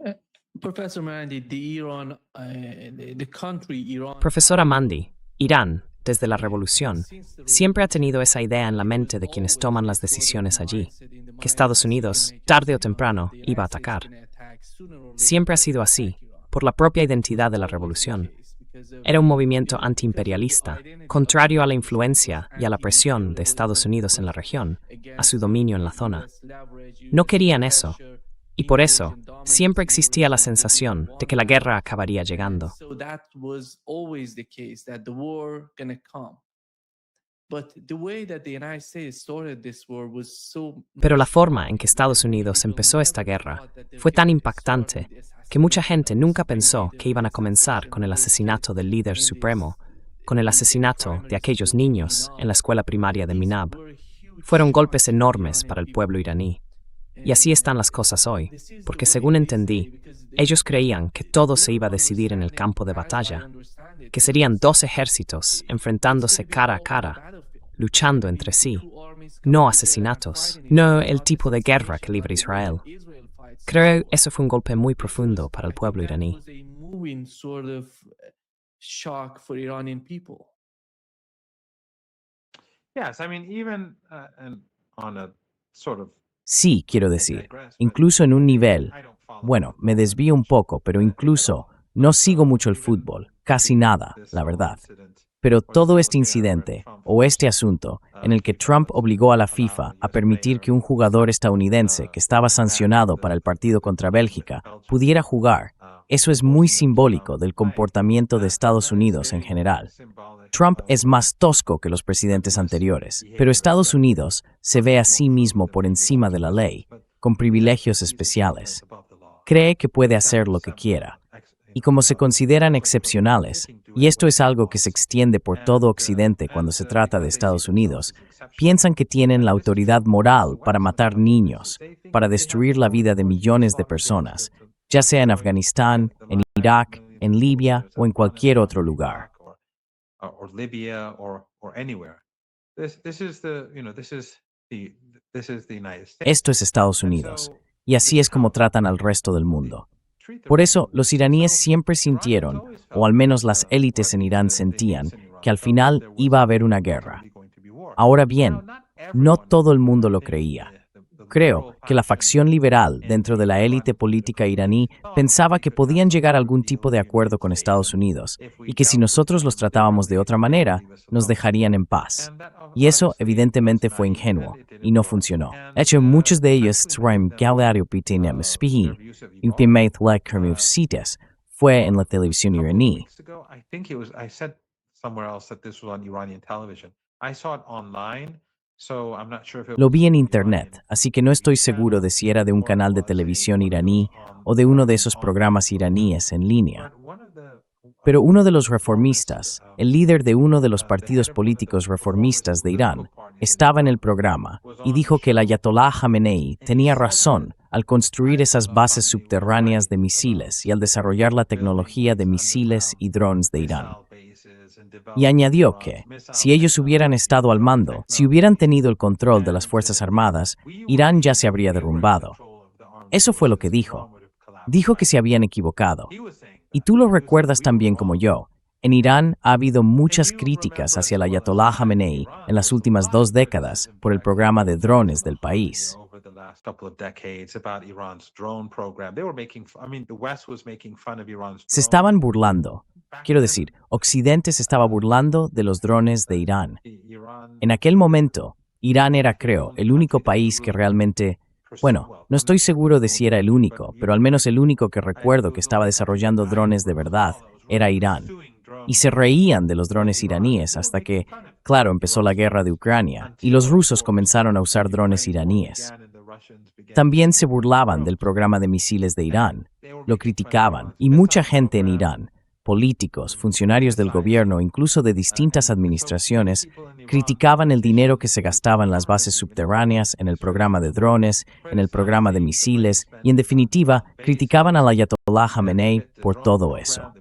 Uh, Professor Mandy, the Iran, the country Iran, Profesora Mandy, Irán, desde la revolución, siempre ha tenido esa idea en la mente de quienes toman las decisiones allí, que Estados Unidos, tarde o temprano, iba a atacar. Siempre ha sido así, por la propia identidad de la revolución. Era un movimiento antiimperialista, contrario a la influencia y a la presión de Estados Unidos en la región, a su dominio en la zona. No querían eso, y por eso siempre existía la sensación de que la guerra acabaría llegando. So that was always the case that the war gonna come. But the way that the United States started this war was so Pero la forma en que Estados Unidos empezó esta guerra fue tan impactante que mucha gente nunca pensó que iban a comenzar con el asesinato del líder supremo, con el asesinato de aquellos niños en la escuela primaria de Minab. Fueron golpes enormes para el pueblo iraní. Y así están las cosas hoy, porque según entendí, ellos creían que todo se iba a decidir en el campo de batalla, que serían dos ejércitos enfrentándose cara a cara, luchando entre sí, no asesinatos, no el tipo de guerra que libra Israel. Creo eso fue un golpe muy profundo para el pueblo iraní. sort of shock for Iranian people. Yes, I mean, even on a sort of Sí, quiero decir, incluso en un nivel, bueno, me desvío un poco, pero incluso no sigo mucho el fútbol, casi nada, la verdad. Pero todo este incidente, o este asunto, en el que Trump obligó a la FIFA a permitir que un jugador estadounidense que estaba sancionado para el partido contra Bélgica pudiera jugar, eso es muy simbólico del comportamiento de Estados Unidos en general. Trump es más tosco que los presidentes anteriores, pero Estados Unidos se ve a sí mismo por encima de la ley, con privilegios especiales. Cree que puede hacer lo que quiera. Y como se consideran excepcionales, y esto es algo que se extiende por todo Occidente cuando se trata de Estados Unidos, piensan que tienen la autoridad moral para matar niños, para destruir la vida de millones de personas, ya sea en Afganistán, en Irak, en Libia o en cualquier otro lugar. or Libya or anywhere. This is the United States. Esto es Estados Unidos, y así es como tratan al resto del mundo. Por eso, los iraníes siempre sintieron, o al menos las élites en Irán sentían, que al final iba a haber una guerra. Ahora bien, no todo el mundo lo creía. Creo que la facción liberal dentro de la élite política iraní pensaba que podían llegar a algún tipo de acuerdo con Estados Unidos y que si nosotros los tratábamos de otra manera, nos dejarían en paz. Y eso evidentemente fue ingenuo y no funcionó. De hecho, muchos de ellos fue en la televisión iraní. I think I said somewhere else that this was on Iranian television. I saw it online. So I'm not sure if it Lo was vi en on internet, Iranian así que no estoy seguro de si era de un canal de televisión iraní o de uno de esos programas iraníes en línea. Pero uno de los reformistas, el líder de uno de los partidos políticos reformistas de Irán, estaba en el programa y dijo que el Ayatollah Khamenei tenía razón al construir esas bases subterráneas de misiles y al desarrollar la tecnología de misiles y drones de Irán. Y añadió que, si ellos hubieran estado al mando, si hubieran tenido el control de las Fuerzas Armadas, Irán ya se habría derrumbado. Eso fue lo que dijo. Dijo que se habían equivocado. Y tú lo recuerdas tan bien como yo. En Irán ha habido muchas críticas hacia el Ayatollah Khamenei en las últimas 2 décadas por el programa de drones del país. Se estaban burlando. Quiero decir, Occidente se estaba burlando de los drones de Irán. En aquel momento, Irán era, creo, el único país que realmente, bueno, no estoy seguro de si era el único, pero al menos el único que recuerdo que estaba desarrollando drones de verdad era Irán. Y se reían de los drones iraníes hasta que, claro, empezó la guerra de Ucrania y los rusos comenzaron a usar drones iraníes. También se burlaban del programa de misiles de Irán, lo criticaban y mucha gente en Irán, políticos, funcionarios del gobierno, incluso de distintas administraciones, criticaban el dinero que se gastaba en las bases subterráneas, en el programa de drones, en el programa de misiles y, en definitiva, criticaban al Ayatollah Khamenei por todo eso.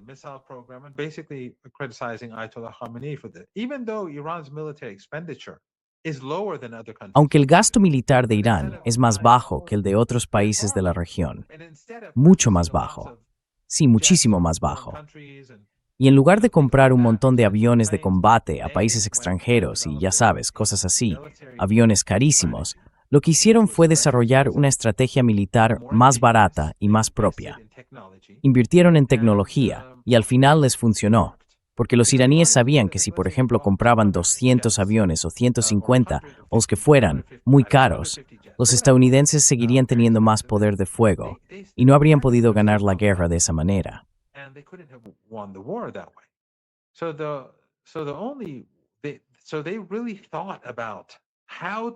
Aunque el gasto militar de Irán es más bajo que el de otros países de la región, mucho más bajo. Sí, muchísimo más bajo. Y en lugar de comprar un montón de aviones de combate a países extranjeros y, ya sabes, cosas así, aviones carísimos, lo que hicieron fue desarrollar una estrategia militar más barata y más propia. Invirtieron en tecnología y al final les funcionó, porque los iraníes sabían que si, por ejemplo, compraban 200 aviones o 150 o los que fueran muy caros, los estadounidenses seguirían teniendo más poder de fuego y no habrían podido ganar la guerra de esa manera.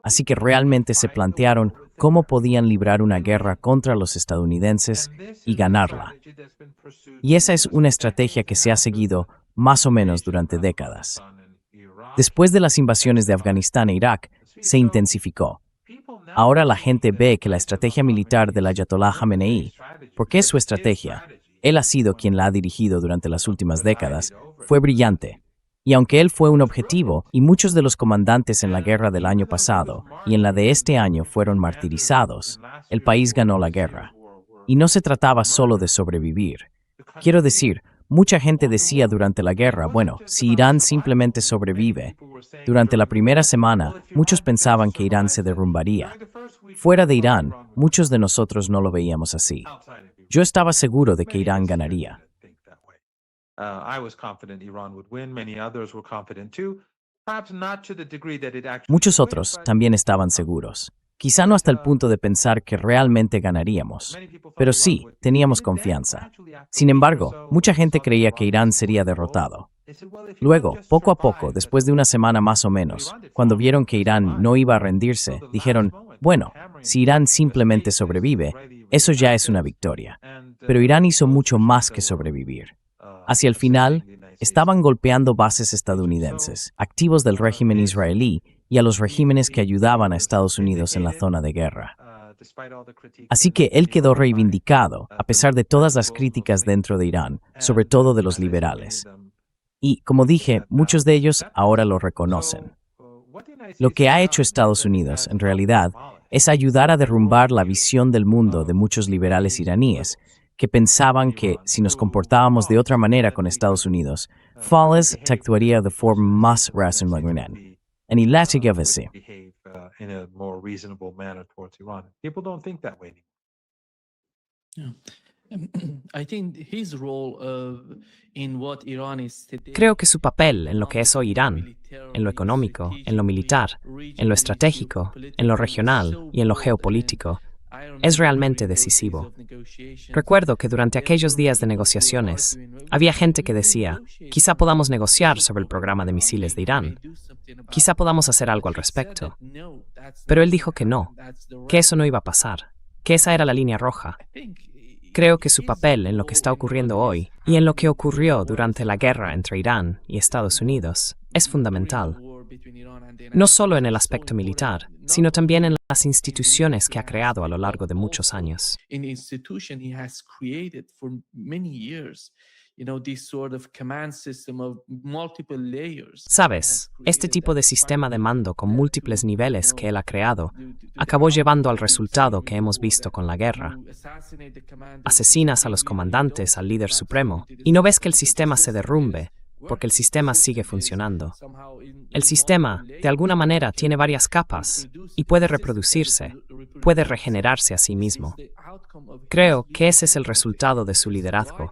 Así que realmente se plantearon cómo podían librar una guerra contra los estadounidenses y ganarla. Y esa es una estrategia que se ha seguido más o menos durante décadas. Después de las invasiones de Afganistán e Irak, se intensificó. Ahora la gente ve que la estrategia militar del Ayatollah Jamenei, porque es su estrategia, él ha sido quien la ha dirigido durante las últimas décadas, fue brillante. Y aunque él fue un objetivo, y muchos de los comandantes en la guerra del año pasado y en la de este año fueron martirizados, el país ganó la guerra. Y no se trataba solo de sobrevivir. Quiero decir, mucha gente decía durante la guerra, bueno, si Irán simplemente sobrevive. Durante la primera semana, muchos pensaban que Irán se derrumbaría. Fuera de Irán, muchos de nosotros no lo veíamos así. Yo estaba seguro de que Irán ganaría. Muchos otros también estaban seguros. Quizá no hasta el punto de pensar que realmente ganaríamos. Pero sí, teníamos confianza. Sin embargo, mucha gente creía que Irán sería derrotado. Luego, poco a poco, después de una semana más o menos, cuando vieron que Irán no iba a rendirse, dijeron, bueno, si Irán simplemente sobrevive, eso ya es una victoria. Pero Irán hizo mucho más que sobrevivir. Hacia el final, estaban golpeando bases estadounidenses, activos del régimen israelí y a los regímenes que ayudaban a Estados Unidos en la zona de guerra. Así que él quedó reivindicado, a pesar de todas las críticas dentro de Irán, sobre todo de los liberales. Y, como dije, muchos de ellos ahora lo reconocen. Lo que ha hecho Estados Unidos, en realidad, es ayudar a derrumbar la visión del mundo de muchos liberales iraníes, que pensaban que, si nos comportábamos de otra manera con Estados Unidos, Falles actuaría de forma más razonable. En el así. Creo que su papel en lo que es hoy Irán, en lo económico, en lo militar, en lo estratégico, en lo regional y en lo geopolítico, es realmente decisivo. Recuerdo que durante aquellos días de negociaciones, había gente que decía, quizá podamos negociar sobre el programa de misiles de Irán, quizá podamos hacer algo al respecto. Pero él dijo que no, que eso no iba a pasar, que esa era la línea roja. Creo que su papel en lo que está ocurriendo hoy y en lo que ocurrió durante la guerra entre Irán y Estados Unidos es fundamental. No solo en el aspecto militar, sino también en las instituciones que ha creado a lo largo de muchos años. Sabes, este tipo de sistema de mando con múltiples niveles que él ha creado acabó llevando al resultado que hemos visto con la guerra. Asesinas a los comandantes, al líder supremo, y no ves que el sistema se derrumbe, porque el sistema sigue funcionando. El sistema, de alguna manera, tiene varias capas y puede reproducirse, puede regenerarse a sí mismo. Creo que ese es el resultado de su liderazgo,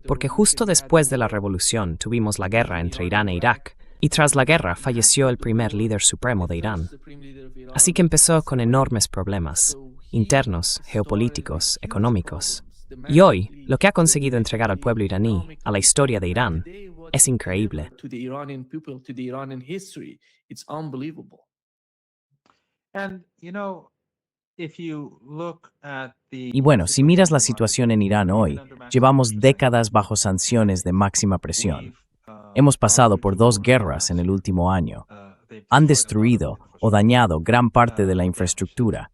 porque justo después de la revolución tuvimos la guerra entre Irán e Irak, y tras la guerra falleció el primer líder supremo de Irán. Así que empezó con enormes problemas, internos, geopolíticos, económicos. Y hoy, lo que ha conseguido entregar al pueblo iraní, a la historia de Irán, es increíble. Y bueno, si miras la situación en Irán hoy, llevamos décadas bajo sanciones de máxima presión. Hemos pasado por 2 guerras en el último año. Han destruido o dañado gran parte de la infraestructura.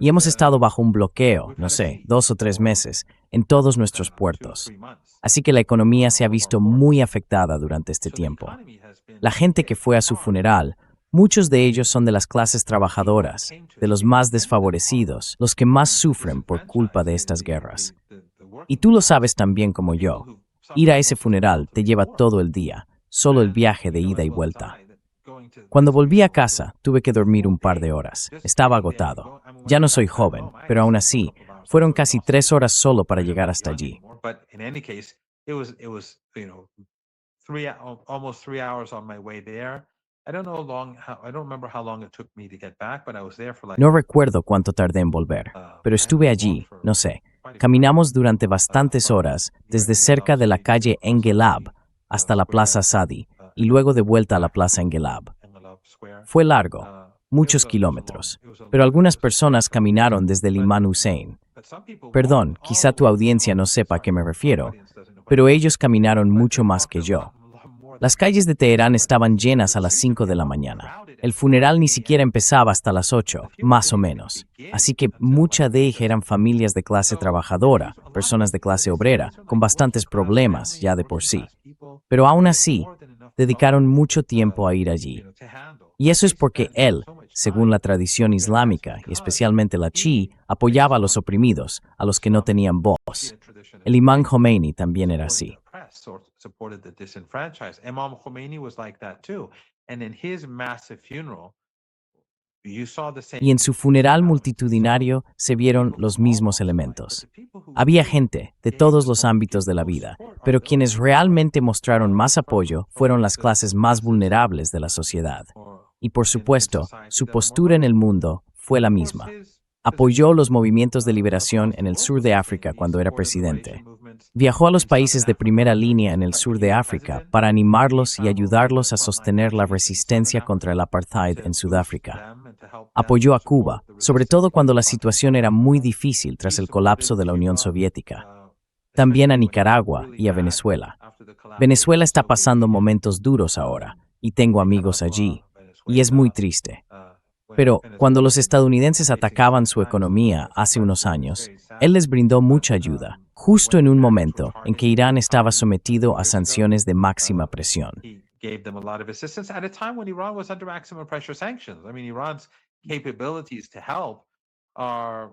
Y hemos estado bajo un bloqueo, no sé, 2 o 3 meses, en todos nuestros puertos. Así que la economía se ha visto muy afectada durante este tiempo. La gente que fue a su funeral Muchos de ellos son de las clases trabajadoras, de los más desfavorecidos, los que más sufren por culpa de estas guerras. Y tú lo sabes tan bien como yo. Ir a ese funeral te lleva todo el día, solo el viaje de ida y vuelta. Cuando volví a casa, tuve que dormir un par de horas. Estaba agotado. Ya no soy joven, pero aún así, fueron casi 3 horas solo para llegar hasta allí. Almost 3 hours on my way there. I don't remember how long it took me to get back, but I was there for like No recuerdo cuánto tardé en volver, pero estuve allí, no sé. Caminamos durante bastantes horas, desde cerca de la calle Engelab hasta la Plaza Sadi, y luego de vuelta a la Plaza Engelab. Fue largo, muchos kilómetros, pero algunas personas caminaron desde el Imam Hussein. Perdón, quizá tu audiencia no sepa a qué me refiero, pero ellos caminaron mucho más que yo. Las calles de Teherán estaban llenas a las 5 de la mañana. El funeral ni siquiera empezaba hasta las 8, más o menos. Así que muchas de ellas eran familias de clase trabajadora, personas de clase obrera, con bastantes problemas ya de por sí. Pero aún así, dedicaron mucho tiempo a ir allí. Y eso es porque él, según la tradición islámica, y especialmente la chií, apoyaba a los oprimidos, a los que no tenían voz. El imán Khomeini también era así. Y en su funeral multitudinario se vieron los mismos elementos. Había gente de todos los ámbitos de la vida, pero quienes realmente mostraron más apoyo fueron las clases más vulnerables de la sociedad. Y por supuesto, su postura en el mundo fue la misma. Apoyó los movimientos de liberación en el sur de África cuando era presidente. Viajó a los países de primera línea en el sur de África para animarlos y ayudarlos a sostener la resistencia contra el apartheid en Sudáfrica. Apoyó a Cuba, sobre todo cuando la situación era muy difícil tras el colapso de la Unión Soviética. También a Nicaragua y a Venezuela. Venezuela está pasando momentos duros ahora, y tengo amigos allí, y es muy triste. Pero cuando los estadounidenses atacaban su economía hace unos años, él les brindó mucha ayuda, justo en un momento en que Irán estaba sometido a sanciones de máxima presión.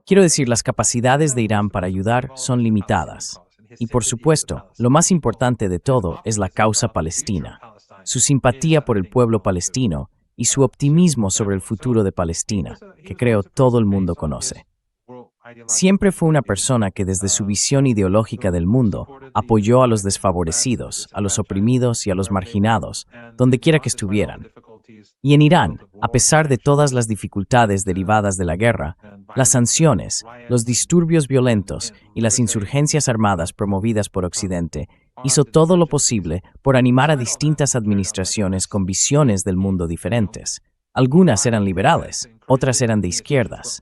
Quiero decir, las capacidades de Irán para ayudar son limitadas. Y por supuesto, lo más importante de todo es la causa palestina, su simpatía por el pueblo palestino y su optimismo sobre el futuro de Palestina, que creo todo el mundo conoce. Siempre fue una persona que desde su visión ideológica del mundo apoyó a los desfavorecidos, a los oprimidos y a los marginados, donde quiera que estuvieran. Y en Irán, a pesar de todas las dificultades derivadas de la guerra, las sanciones, los disturbios violentos y las insurgencias armadas promovidas por Occidente, hizo todo lo posible por animar a distintas administraciones con visiones del mundo diferentes. Algunas eran liberales, otras eran de izquierdas.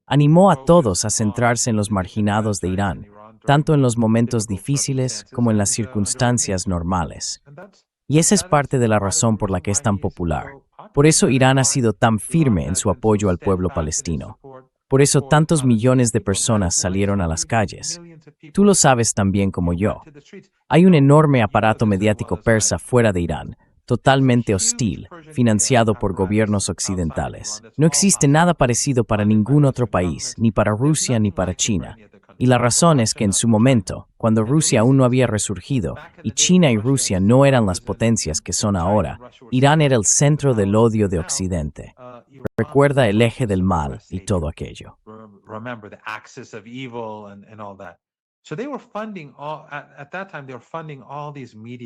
Animó a todos a centrarse en los marginados de Irán, tanto en los momentos difíciles como en las circunstancias normales. Y esa es parte de la razón por la que es tan popular. Por eso Irán ha sido tan firme en su apoyo al pueblo palestino. Por eso tantos millones de personas salieron a las calles. Tú lo sabes tan bien como yo. Hay un enorme aparato mediático persa fuera de Irán, totalmente hostil, financiado por gobiernos occidentales. No existe nada parecido para ningún otro país, ni para Rusia ni para China. Y la razón es que en su momento, cuando Rusia aún no había resurgido, y China y Rusia no eran las potencias que son ahora, Irán era el centro del odio de Occidente. Recuerda el eje del mal y todo aquello.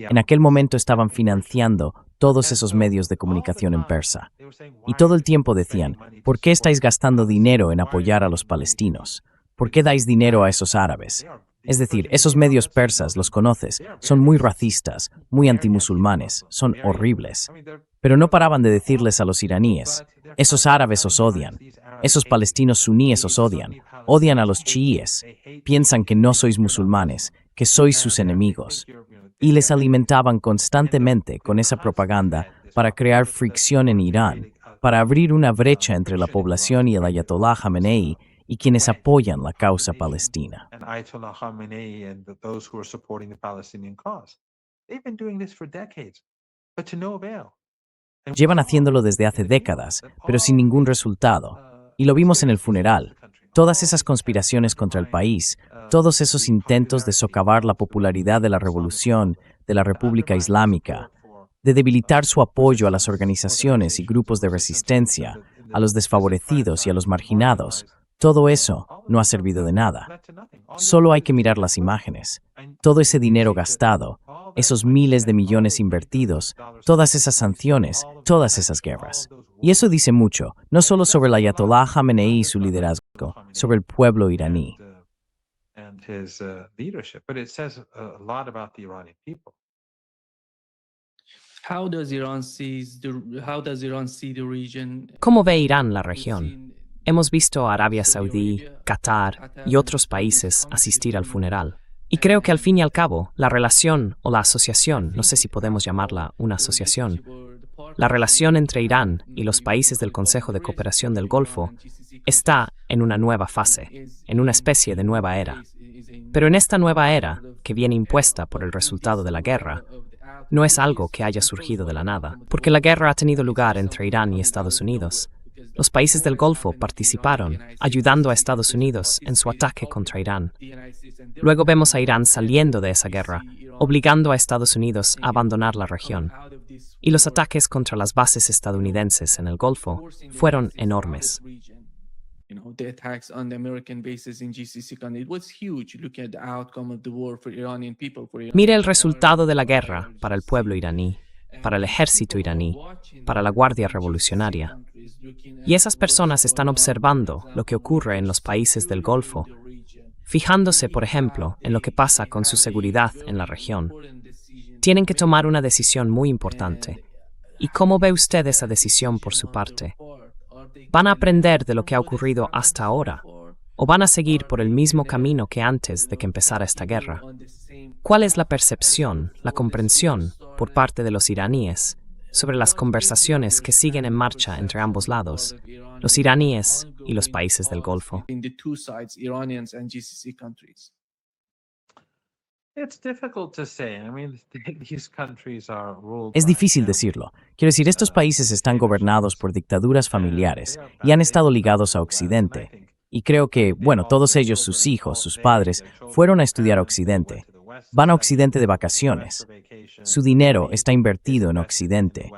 En aquel momento estaban financiando todos esos medios de comunicación en persa. Y todo el tiempo decían, ¿por qué estáis gastando dinero en apoyar a los palestinos? ¿Por qué dais dinero a esos árabes? Es decir, esos medios persas, los conoces, son muy racistas, muy antimusulmanes, son horribles. Pero no paraban de decirles a los iraníes, esos árabes os odian, esos palestinos suníes os odian a los chiíes, piensan que no sois musulmanes, que sois sus enemigos. Y les alimentaban constantemente con esa propaganda para crear fricción en Irán, para abrir una brecha entre la población y el Ayatollah Khamenei y quienes apoyan la causa palestina. And Ayatollah Khamenei and those who are supporting the Palestinian cause. They've been doing this for decades, but to no avail. And we Llevan saw haciéndolo desde hace in the décadas, that pero sin all ningún these, resultado. Y lo vimos en el funeral. Todas esas conspiraciones contra el país, todos esos intentos de socavar la popularidad de la revolución, de la República Islámica, de debilitar su apoyo a las organizaciones y grupos de resistencia, a los desfavorecidos y a los marginados, todo eso no ha servido de nada. Solo hay que mirar las imágenes. Todo ese dinero gastado, esos miles de millones invertidos, todas esas sanciones, todas esas guerras. Y eso dice mucho, no solo sobre el Ayatollah Khamenei y su liderazgo, sobre el pueblo iraní. and his leadership, but it says a lot about the Iranian people. How does Iran see the region? ¿Cómo ve Irán la región? Hemos visto a Arabia Saudí, Qatar y otros países asistir al funeral. Y creo que al fin y al cabo, la relación o la asociación, no sé si podemos llamarla una asociación, la relación entre Irán y los países del Consejo de Cooperación del Golfo está en una nueva fase, en una especie de nueva era. Pero en esta nueva era, que viene impuesta por el resultado de la guerra, no es algo que haya surgido de la nada, porque la guerra ha tenido lugar entre Irán y Estados Unidos. Los países del Golfo participaron, ayudando a Estados Unidos en su ataque contra Irán. Luego vemos a Irán saliendo de esa guerra, obligando a Estados Unidos a abandonar la región. Y los ataques contra las bases estadounidenses en el Golfo fueron enormes. The attacks on the American bases in GCC countries, it was huge. Look at the outcome of the war for Iranian people. Mire el resultado de la guerra para el pueblo iraní, para el ejército iraní, para la Guardia Revolucionaria. Y esas personas están observando lo que ocurre en los países del Golfo, fijándose, por ejemplo, en lo que pasa con su seguridad en la región. Tienen que tomar una decisión muy importante. ¿Y cómo ve usted esa decisión por su parte? ¿Van a aprender de lo que ha ocurrido hasta ahora? ¿O van a seguir por el mismo camino que antes de que empezara esta guerra? ¿Cuál es la percepción, la comprensión por parte de los iraníes sobre las conversaciones que siguen en marcha entre ambos lados, los iraníes y los países del Golfo? Es difícil decirlo. Quiero decir, estos países están gobernados por dictaduras familiares y han estado ligados a Occidente. Y creo que, bueno, todos ellos, sus hijos, sus padres, fueron a estudiar a Occidente. Van a Occidente de vacaciones. Su dinero está invertido en Occidente.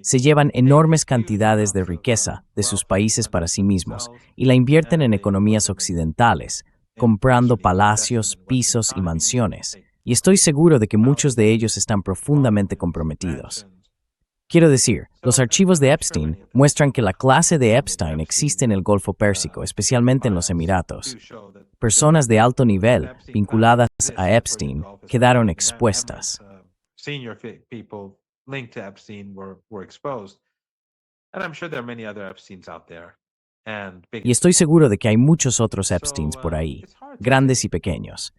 Se llevan enormes cantidades de riqueza de sus países para sí mismos y la invierten en economías occidentales, comprando palacios, pisos y mansiones. Y estoy seguro de que muchos de ellos están profundamente comprometidos. Quiero decir, los archivos de Epstein muestran que la clase de Epstein existe en el Golfo Pérsico, especialmente en los Emiratos. Personas de alto nivel vinculadas a Epstein quedaron expuestas. Y estoy seguro de que hay muchos otros Epsteins por ahí, grandes y pequeños.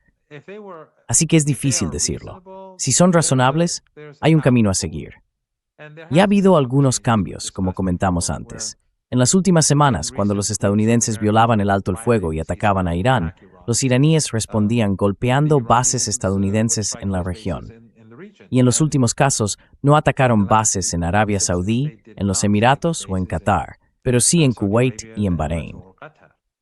Así que es difícil decirlo. Si son razonables, hay un camino a seguir. Y ha habido algunos cambios, como comentamos antes. En las últimas semanas, cuando los estadounidenses violaban el alto el fuego y atacaban a Irán, los iraníes respondían golpeando bases estadounidenses en la región. Y en los últimos casos, no atacaron bases en Arabia Saudí, en los Emiratos o en Qatar, pero sí en Kuwait y en Bahrein.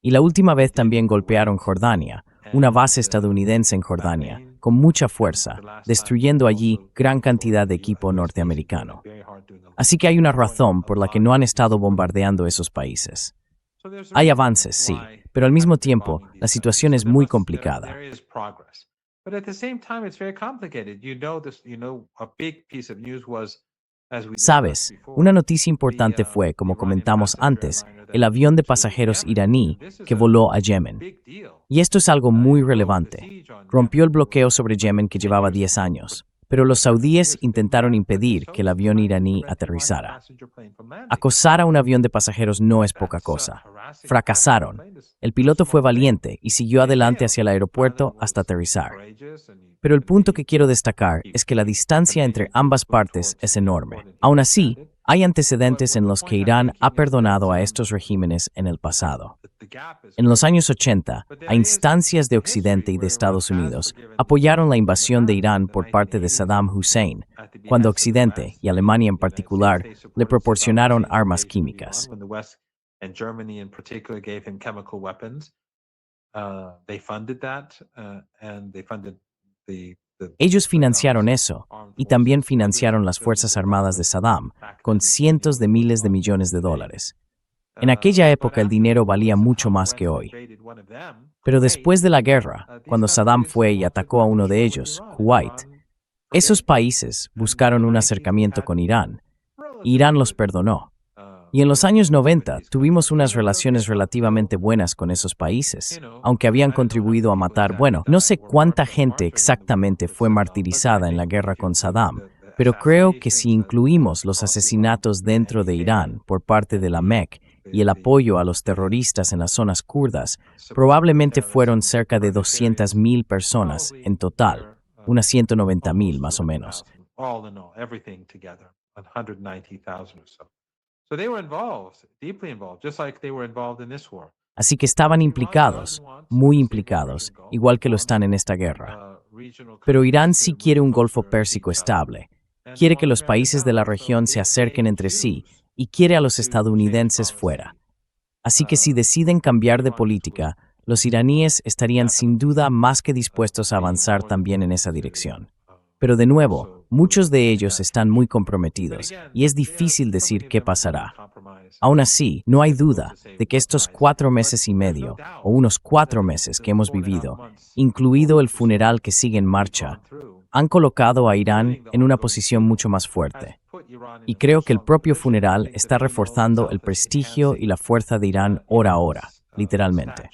Y la última vez también golpearon Jordania, una base estadounidense en Jordania, con mucha fuerza, destruyendo allí gran cantidad de equipo norteamericano. Así que hay una razón por la que no han estado bombardeando esos países. Hay avances, sí, pero al mismo tiempo, la situación es muy complicada. Sabes, una noticia importante fue, como comentamos antes, el avión de pasajeros iraní que voló a Yemen. Y esto es algo muy relevante. Rompió el bloqueo sobre Yemen que llevaba 10 años. Pero los saudíes intentaron impedir que el avión iraní aterrizara. Acosar a un avión de pasajeros no es poca cosa. Fracasaron. El piloto fue valiente y siguió adelante hacia el aeropuerto hasta aterrizar. Pero el punto que quiero destacar es que la distancia entre ambas partes es enorme. Aún así, Hay antecedentes en los que Irán ha perdonado a estos regímenes en el pasado. En los años 80, a instancias de Occidente y de Estados Unidos, apoyaron la invasión de Irán por parte de Saddam Hussein, cuando Occidente, y Alemania en particular, le proporcionaron armas químicas. Ellos financiaron eso, y también financiaron las Fuerzas Armadas de Saddam, con cientos de miles de millones de dólares. En aquella época el dinero valía mucho más que hoy. Pero después de la guerra, cuando Saddam fue y atacó a uno de ellos, Kuwait, esos países buscaron un acercamiento con Irán. Irán los perdonó. Y en los años 90 tuvimos unas relaciones relativamente buenas con esos países, aunque habían contribuido a matar, no sé cuánta gente exactamente fue martirizada en la guerra con Saddam, pero creo que si incluimos los asesinatos dentro de Irán por parte de la MEK y el apoyo a los terroristas en las zonas kurdas, probablemente fueron cerca de 200,000 personas en total, unas 190,000 más o menos. Así que estaban implicados, muy implicados, igual que lo están en esta guerra. Pero Irán sí quiere un Golfo Pérsico estable, quiere que los países de la región se acerquen entre sí y quiere a los estadounidenses fuera. Así que si deciden cambiar de política, los iraníes estarían sin duda más que dispuestos a avanzar también en esa dirección. Pero de nuevo, muchos de ellos están muy comprometidos y es difícil decir qué pasará. Aún así, no hay duda de que estos 4 meses y medio, o unos 4 meses que hemos vivido, incluido el funeral que sigue en marcha, han colocado a Irán en una posición mucho más fuerte. Y creo que el propio funeral está reforzando el prestigio y la fuerza de Irán hora a hora, literalmente.